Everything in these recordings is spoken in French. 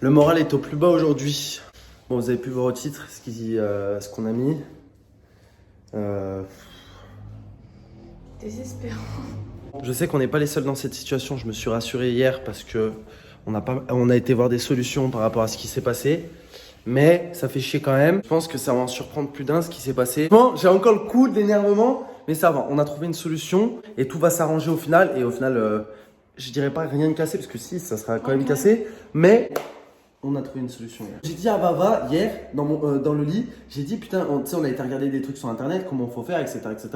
Le moral est au plus bas aujourd'hui. Bon, vous avez pu voir au titre ce qu'on a mis. Désespérant. Je sais qu'on n'est pas les seuls dans cette situation. Je me suis rassuré hier parce que on a été voir des solutions par rapport à ce qui s'est passé. Mais ça fait chier quand même. Je pense que ça va en surprendre plus d'un ce qui s'est passé. Bon, j'ai encore le coup de l'énervement, mais ça va. On a trouvé une solution et tout va s'arranger au final. Et au final, je dirais pas rien de cassé parce que si, ça sera quand même cassé. Mais on a trouvé une solution hier. J'ai dit à Bava hier, dans le lit, j'ai dit putain, on a été regarder des trucs sur internet, comment faut faire, etc. etc.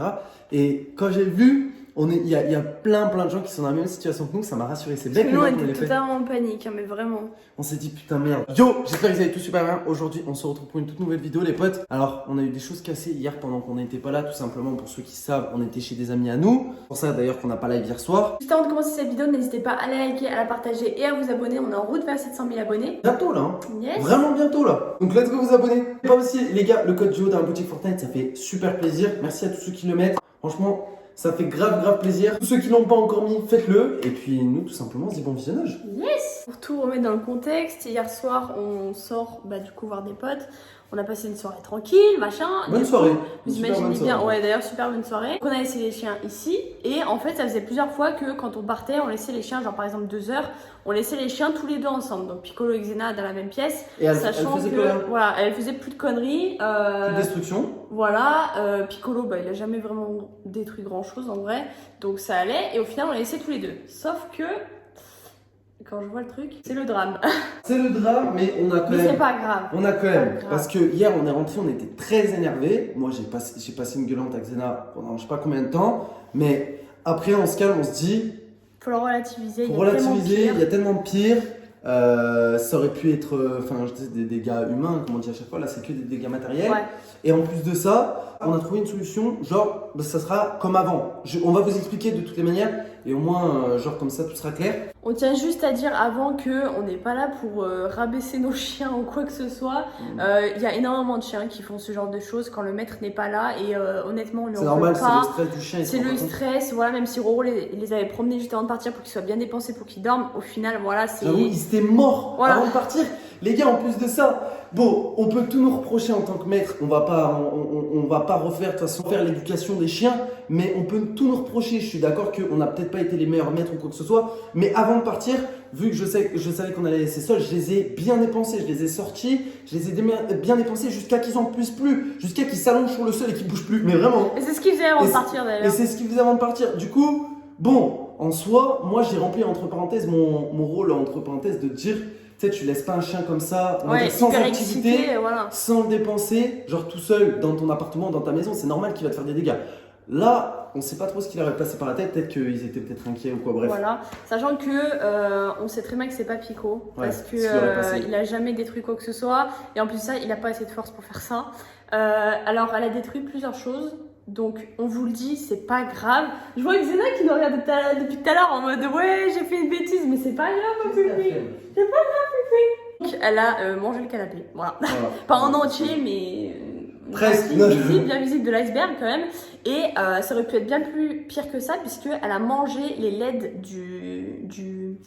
Et quand j'ai vu, il y a plein de gens qui sont dans la même situation que nous, ça m'a rassuré. C'est bête. Nous, on était totalement en panique, hein, mais vraiment. On s'est dit putain merde. Yo, j'espère que vous allez tous super bien. Aujourd'hui, on se retrouve pour une toute nouvelle vidéo, les potes. Alors, on a eu des choses cassées hier pendant qu'on n'était pas là, tout simplement. Pour ceux qui savent, on était chez des amis à nous. C'est pour ça d'ailleurs qu'on n'a pas live hier soir. Juste avant de commencer cette vidéo, n'hésitez pas à la liker, à la partager et à vous abonner. On est en route vers 700 000 abonnés. Bientôt là, hein. Yes. Vraiment bientôt là. Donc let's go vous abonner. Pas aussi, les gars, le code JO dans la boutique Fortnite, ça fait super plaisir. Merci à tous ceux qui le mettent. Franchement, ça fait grave plaisir. Tous ceux qui l'ont pas encore mis, faites-le. Et puis nous, tout simplement, on se dit bon visionnage. Yes. Pour tout remettre dans le contexte, hier soir, on sort du coup voir des potes. On a passé une soirée tranquille, machin. Bonne soirée. Vous imaginez bien, ouais d'ailleurs super bonne soirée. Donc, on a laissé les chiens ici et en fait ça faisait plusieurs fois que quand on partait, on laissait les chiens, genre par exemple 2 heures, on laissait les chiens tous les deux ensemble. Donc Piccolo et Xena dans la même pièce. Et elle faisait quoi, voilà, elle faisait plus de conneries. Plus de destruction. Voilà, Piccolo, il a jamais vraiment détruit grand chose en vrai, donc ça allait. Et au final on l'a laissé tous les deux. Sauf que quand je vois le truc, c'est le drame. C'est le drame, mais on a quand même. Mais c'est pas grave. On a quand même. Parce que hier, on est rentré, on était très énervés. Moi, j'ai passé une gueulante à Xena pendant je sais pas combien de temps. Mais après, on se calme, on se dit. Faut le relativiser. Faut relativiser, il y a tellement de pire. Ça aurait pu être. Enfin, je dis des dégâts humains, comme on dit à chaque fois. Là, c'est que des dégâts matériels. Ouais. Et en plus de ça, on a trouvé une solution. Genre, ça sera comme avant. On va vous expliquer de toutes les manières. Et au moins, genre comme ça, tout sera clair. On tient juste à dire avant qu'on n'est pas là pour rabaisser nos chiens ou quoi que ce soit. Il y a énormément de chiens qui font ce genre de choses quand le maître n'est pas là et honnêtement on ne c'est normal, c'est le stress du chien. C'est le stress, voilà, même si Roro les avait promenés juste avant de partir pour qu'ils soient bien dépensés, pour qu'ils dorment, au final voilà c'est... J'avoue, ils étaient morts voilà. avant de partir. Les gars, en plus de ça, bon, on peut tout nous reprocher en tant que maître. On va pas refaire, de toute façon, faire l'éducation des chiens, mais on peut tout nous reprocher. Je suis d'accord qu'on n'a peut-être pas été les meilleurs maîtres ou quoi que ce soit, mais avant de partir, vu que je savais qu'on allait laisser seuls, je les ai bien dépensés, je les ai sortis, je les ai bien dépensés jusqu'à qu'ils en puissent plus, jusqu'à qu'ils s'allongent sur le sol et qu'ils bougent plus. Mais vraiment. Et c'est ce qu'ils faisaient avant de partir d'ailleurs. Et c'est ce qu'ils faisaient avant de partir. Du coup, bon, en soi, moi j'ai rempli entre parenthèses mon rôle entre parenthèses de dire. Tu sais, tu laisses pas un chien comme ça, sans activité, voilà. sans le dépenser, genre tout seul dans ton appartement, dans ta maison, c'est normal qu'il va te faire des dégâts. Là, on sait pas trop ce qu'il aurait passé par la tête, peut-être qu'ils étaient peut-être inquiets ou quoi, bref. Voilà, sachant que on sait très bien que c'est pas Pico, parce que il a jamais détruit quoi que ce soit, et en plus de ça, il a pas assez de force pour faire ça. Alors, elle a détruit plusieurs choses. Donc on vous le dit, c'est pas grave. Je vois Xena qui nous regarde depuis tout à l'heure en mode ouais j'ai fait une bêtise, mais c'est pas grave ma pupille. C'est pas grave pupille. Donc elle a mangé le canapé, voilà. Pas en entier mais presque bien visible de l'iceberg quand même. Et ça aurait pu être bien plus pire que ça puisque elle a mangé les LED du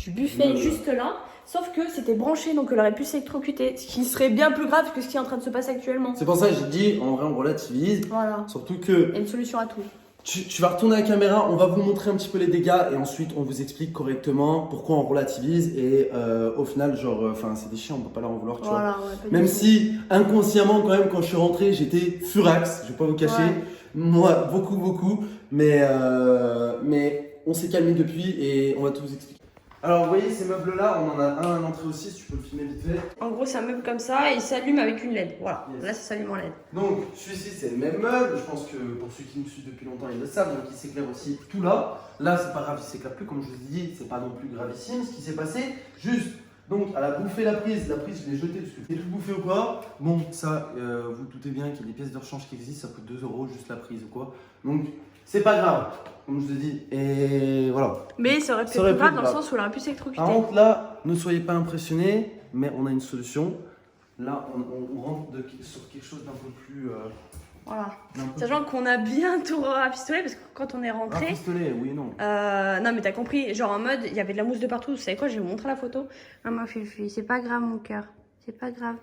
buffet juste là. Sauf que c'était branché, donc elle aurait pu s'électrocuter, ce qui serait bien plus grave que ce qui est en train de se passer actuellement. C'est pour ça que j'ai dit, en vrai, on relativise. Voilà. Surtout que... Il y a une solution à tout. Tu vas retourner à la caméra, on va vous montrer un petit peu les dégâts et ensuite on vous explique correctement pourquoi on relativise et au final, genre, c'est des chiens, on peut pas leur en vouloir, tu vois. Ouais, même si inconsciemment, quand même, quand je suis rentré, j'étais furax, je vais pas vous cacher. Ouais. Moi, beaucoup, mais on s'est calmé depuis et on va tout vous expliquer. Alors vous voyez ces meubles là, on en a un à l'entrée aussi, si tu peux le filmer vite fait. En gros c'est un meuble comme ça et il s'allume avec une LED, voilà, yes. Là ça s'allume en LED. Donc celui-ci c'est le même meuble, je pense que pour ceux qui me suivent depuis longtemps ils le savent, donc il s'éclaire aussi tout là. Là c'est pas grave, il s'éclaire plus comme je vous ai dit, c'est pas non plus gravissime ce qui s'est passé. Juste, donc elle a bouffé la prise je l'ai jetée parce que j'ai tout bouffé ou quoi. Bon ça, vous doutez bien qu'il y a des pièces de rechange qui existent, ça coûte 2 € juste la prise ou quoi. Donc c'est pas grave. Comme je te dis, et voilà. Mais ça aurait pu être grave dans le sens où elle aurait pu s'électrocuter. Par contre, là, ne soyez pas impressionnés, mais on a une solution. Là, on rentre sur quelque chose d'un peu plus Voilà. Sachant qu'on a bien tout rafistolé parce que quand on est rentré. Rafistolé, oui, non. Non, mais t'as compris, genre en mode, il y avait de la mousse de partout. Vous savez quoi, je vais vous montrer la photo. Ah, ma fille, c'est pas grave, mon cœur. C'est pas grave.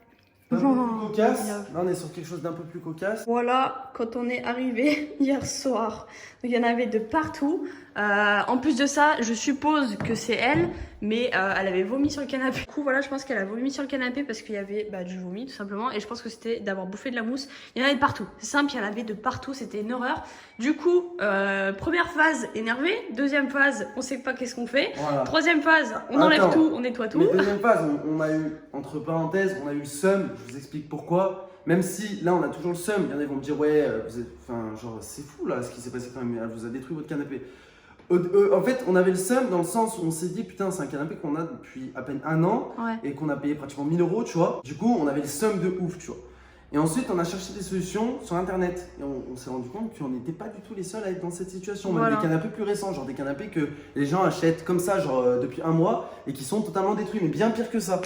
Un peu plus cocasse. Là, on est sur quelque chose d'un peu plus cocasse. Voilà, quand on est arrivé hier soir. Donc, il y en avait de partout. En plus de ça, je suppose que c'est elle, mais elle avait vomi sur le canapé. Du coup, voilà, je pense qu'elle a vomi sur le canapé parce qu'il y avait du vomi, tout simplement. Et je pense que c'était d'avoir bouffé de la mousse. Il y en avait de partout. C'est simple, il y en avait de partout. C'était une horreur. Du coup, première phase, énervé. Deuxième phase, on sait pas qu'est-ce qu'on fait. Voilà. Troisième phase, on enlève tout, on nettoie tout. Mais deuxième phase, on a eu, entre parenthèses, on a eu le seum. Je vous explique pourquoi. Même si là on a toujours le seum, il y en a qui vont me dire ouais, vous êtes, enfin genre c'est fou là ce qui s'est passé quand même, elle vous a détruit votre canapé. En fait, on avait le seum dans le sens où on s'est dit putain, c'est un canapé qu'on a depuis à peine 1 an et qu'on a payé pratiquement 1000 €, tu vois. Du coup, on avait le seum de ouf, tu vois. Et ensuite, on a cherché des solutions sur internet et on s'est rendu compte qu'on n'était pas du tout les seuls à être dans cette situation. Même des canapés plus récents, genre des canapés que les gens achètent comme ça, genre depuis 1 mois et qui sont totalement détruits, mais bien pire que ça.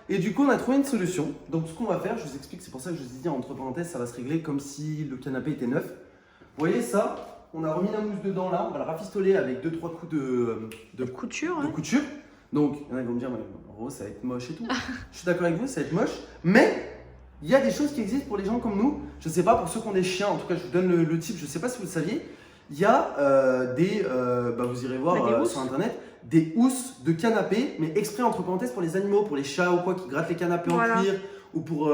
Et du coup, on a trouvé une solution. Donc, ce qu'on va faire, je vous explique, c'est pour ça que je vous ai dit entre parenthèses, ça va se régler comme si le canapé était neuf. Vous voyez ça? On a remis la mousse dedans là, on va la rafistoler avec 2-3 coups de couture. Donc, il y en a qui vont me dire, Rose, ça va être moche et tout. Je suis d'accord avec vous, ça va être moche, mais il y a des choses qui existent pour les gens comme nous. Je ne sais pas, pour ceux qui ont des chiens, en tout cas, je vous donne le type, je ne sais pas si vous le saviez. Il y a vous irez voir sur internet, des housses de canapé, mais exprès entre parenthèses pour les animaux, pour les chats ou quoi, qui grattent les canapés en cuir, ou pour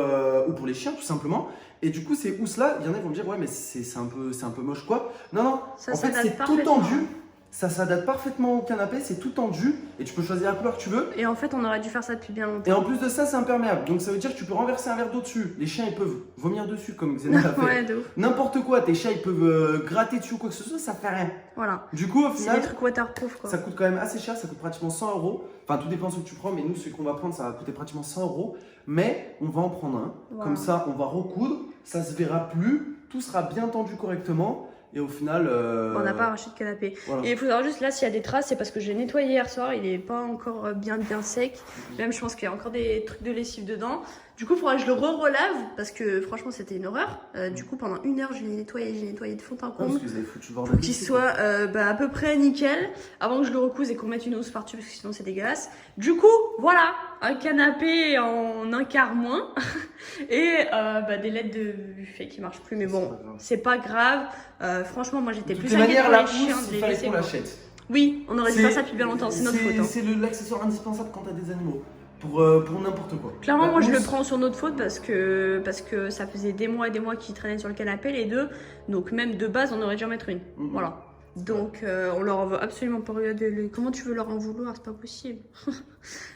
les chiens tout simplement. Et du coup, ces housses-là, il y en a qui vont me dire, ouais, mais c'est un peu moche quoi. Non, en fait, c'est tout tendu. Ça s'adapte parfaitement au canapé, c'est tout tendu et tu peux choisir la couleur que tu veux. Et en fait, on aurait dû faire ça depuis bien longtemps. Et en plus de ça, c'est imperméable. Donc ça veut dire que tu peux renverser un verre d'eau dessus. Les chiens, ils peuvent vomir dessus comme Xena l'a fait. Ouais, de ouf. N'importe quoi, tes chats, ils peuvent gratter dessus ou quoi que ce soit, ça fait rien. Voilà. Du coup, au final, c'est des trucs waterproof quoi. Ça coûte quand même assez cher, ça coûte pratiquement 100 €. Enfin, tout dépend ce que tu prends, mais nous, celui qu'on va prendre, ça va coûter pratiquement 100 €. Mais on va en prendre un. Comme ça, on va recoudre, ça se verra plus, tout sera bien tendu correctement. Et au final, on n'a pas arraché de canapé. Voilà. Et il faut savoir juste là, s'il y a des traces, c'est parce que j'ai nettoyé hier soir. Il n'est pas encore bien sec. Même, je pense qu'il y a encore des trucs de lessive dedans. Du coup, il faudra que je le relève parce que franchement, c'était une horreur. Du coup, pendant 1 heure, je l'ai nettoyé de fond en comble pour qu'il soit à peu près nickel avant que je le recouse et qu'on mette une housse par-dessus parce que sinon, c'est dégueulasse. Du coup, voilà, un canapé en 1/4 moins et des LED de buffet qui marchent plus. Mais bon, c'est pas grave. Franchement, moi, j'étais plus inquiète pour les chiens de les laisser. Oui, on aurait dû faire ça depuis bien longtemps. C'est notre faute. C'est l'accessoire indispensable quand tu as des animaux. Pour n'importe quoi. Clairement, moi je le prends sur notre faute parce que ça faisait des mois et des mois qu'ils traînaient sur le canapé, les deux. Donc, même de base, on aurait dû en mettre une. Voilà. Donc, on leur en veut absolument pas. Regarder comment tu veux leur en vouloir? C'est pas possible.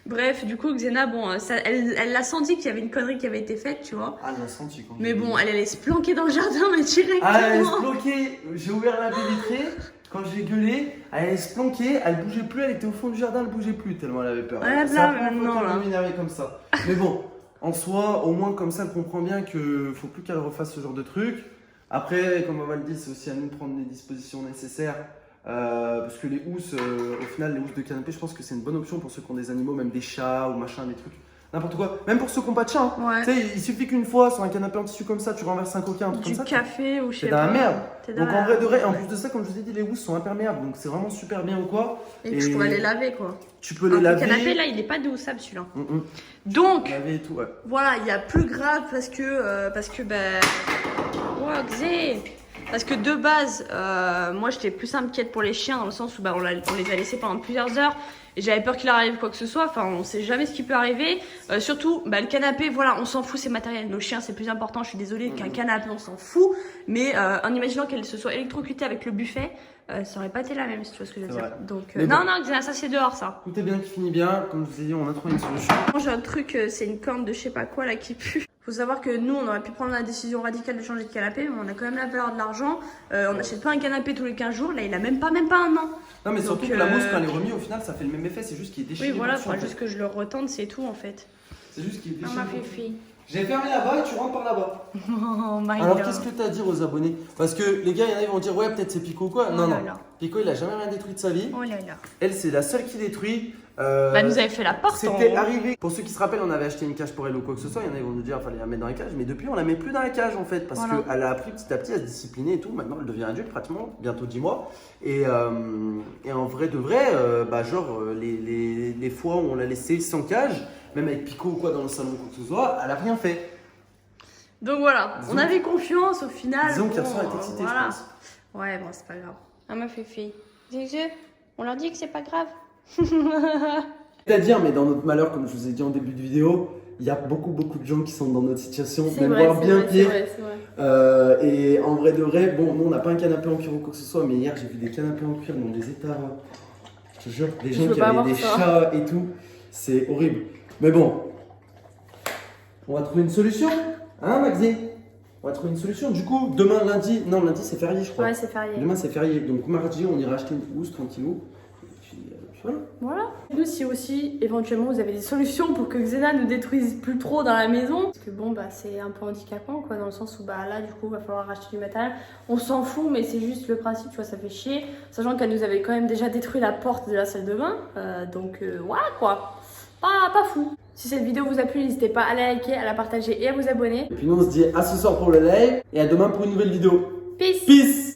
Bref, du coup, Xena, bon, elle l'a senti qu'il y avait une connerie qui avait été faite, tu vois. Ah, elle l'a senti quand même. Mais bon, elle allait se planquer dans le jardin, mais directement. Ah, elle allait se planquer. J'ai ouvert la baie vitrée. Quand j'ai gueulé, elle allait se planquer, elle bougeait plus, elle était au fond du jardin, elle bougeait plus tellement elle avait peur. Elle c'est la première fois qu'elle m'énervait comme ça. Mais bon, en soi, au moins comme ça, elle comprend bien qu'il faut plus qu'elle refasse ce genre de truc. Après, comme on le dit, c'est aussi à nous de prendre les dispositions nécessaires. Parce que les housses, au final, les housses de canapé, je pense que c'est une bonne option pour ceux qui ont des animaux, même des chats ou machin, des trucs. N'importe quoi, même pour ceux qui n'ont pas de chat. Tu sais, il suffit qu'une fois sur un canapé en tissu comme ça, tu renverses un coquin, un truc comme ça. Du café ou je sais pas. C'est dans la merde. Donc en vrai de vrai, en plus de ça, comme je vous ai dit, les housses sont imperméables, donc c'est vraiment super bien ou quoi. Et je pourrais les laver quoi. Tu peux les laver. Le canapé là, il n'est pas déhoussable celui-là. Donc, laver et tout, voilà, il y a plus grave parce que parce que de base, moi j'étais plus inquiète pour les chiens dans le sens où on les a laissés pendant plusieurs heures. Et j'avais peur qu'il arrive quoi que ce soit, enfin on sait jamais ce qui peut arriver. Surtout, le canapé, voilà, on s'en fout, c'est matériel. Nos chiens, c'est plus important, je suis désolée, qu'un canapé, on s'en fout. Mais en imaginant qu'elle se soit électrocutée avec le buffet, ça aurait pas été la même, si tu vois ce que je veux dire. Donc, non, ça c'est dehors ça. Tout est bien qui finit bien, comme je vous ai dit, on a trouvé une solution. J'ai un truc, c'est une corne de je sais pas quoi là qui pue. Faut savoir que nous, on aurait pu prendre la décision radicale de changer de canapé, mais on a quand même la valeur de l'argent. On n'achète pas un canapé tous les 15 jours, là il a même pas 1 an. Non, mais surtout que la mousse, quand elle est remise, au final, ça fait le même effet, c'est juste qu'il est déchiré. Oui, voilà, faut juste que je le retente, c'est tout en fait. C'est juste qu'il est déchiré. Ma fifi. J'ai fermé là-bas et tu rentres par là-bas. Oh my God. Alors, qu'est-ce que tu as à dire aux abonnés? Parce que les gars, il y en a qui vont dire, ouais, peut-être c'est Pico ou quoi. Non. Pico, il a jamais rien détruit de sa vie. Oh là là. Elle, c'est la seule qui détruit. Elle nous avait fait la porte. C'était arrivé. Pour ceux qui se rappellent, on avait acheté une cage pour elle ou quoi que ce soit. Il y en a qui vont nous dire qu'il fallait la mettre dans la cage. Mais depuis, on la met plus dans la cage en fait. Parce qu'elle a appris petit à petit à se discipliner et tout. Maintenant, elle devient adulte pratiquement, bientôt 10 mois. Et en vrai de vrai, les fois où on l'a laissée sans cage, même avec Pico ou quoi dans le salon ou quoi que ce soit, elle a rien fait. Donc voilà, on avait confiance au final. Disons qu'elle est excitée, je pense. Ouais, bon, c'est pas grave. Ah, ma fille. On leur dit que c'est pas grave. C'est-à-dire, mais dans notre malheur, comme je vous ai dit en début de vidéo, il y a beaucoup de gens qui sont dans notre situation, c'est même vrai, voire bien pire. C'est vrai. Et en vrai de vrai, bon, nous on n'a pas un canapé en cuir ou quoi que ce soit, mais hier j'ai vu des canapés en cuir dans des états, je te jure, des gens qui avaient des chats et tout, c'est horrible. Mais bon, on va trouver une solution, hein Maxi? On va trouver une solution. Du coup, demain lundi c'est férié je crois. Ouais, c'est férié. Demain c'est férié, donc mardi on ira acheter une housse tranquillou. Voilà. Nous, si aussi éventuellement vous avez des solutions pour que Xena ne détruise plus trop dans la maison, parce que bon, bah c'est un peu handicapant quoi, dans le sens où bah là du coup il va falloir acheter du matériel. On s'en fout, mais c'est juste le principe, tu vois, ça fait chier. Sachant qu'elle nous avait quand même déjà détruit la porte de la salle de bain, voilà quoi, pas fou. Si cette vidéo vous a plu, n'hésitez pas à la liker, à la partager et à vous abonner. Et puis nous on se dit à ce soir pour le live et à demain pour une nouvelle vidéo. Peace. Peace.